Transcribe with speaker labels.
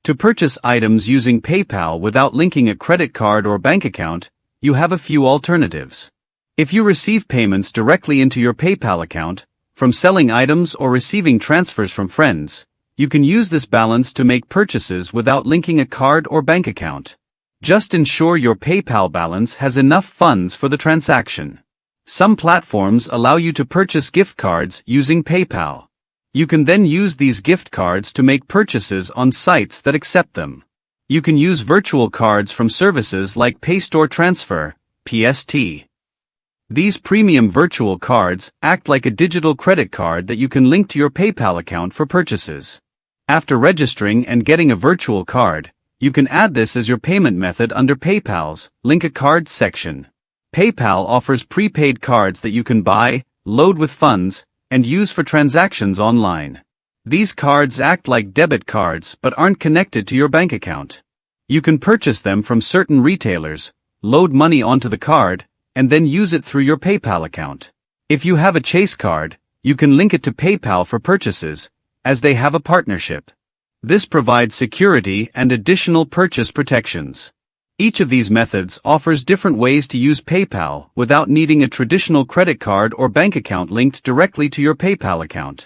Speaker 1: To purchase items using PayPal without linking a credit card or bank account, you have a few alternatives. If you receive payments directly into your PayPal account, from selling items or receiving transfers from friends, you can use this balance to make purchases without linking a card or bank account. Just ensure your PayPal balance has enough funds for the transaction. Some platforms allow you to purchase gift cards using PayPal. You can then use these gift cards to make purchases on sites that accept them. You can use virtual cards from services like PayStore Transfer, PST. These premium virtual cards act like a digital credit card that you can link to your PayPal account for purchases. After registering and getting a virtual card, you can add this as your payment method under PayPal's Link a Card section. PayPal offers prepaid cards that you can buy, load with funds, and use for transactions online. These cards act like debit cards but aren't connected to your bank account. You can purchase them from certain retailers, load money onto the card, and then use it through your PayPal account. If you have a Chase card, you can link it to PayPal for purchases, as they have a partnership. This provides security and additional purchase protections. Each of these methods offers different ways to use PayPal without needing a traditional credit card or bank account linked directly to your PayPal account.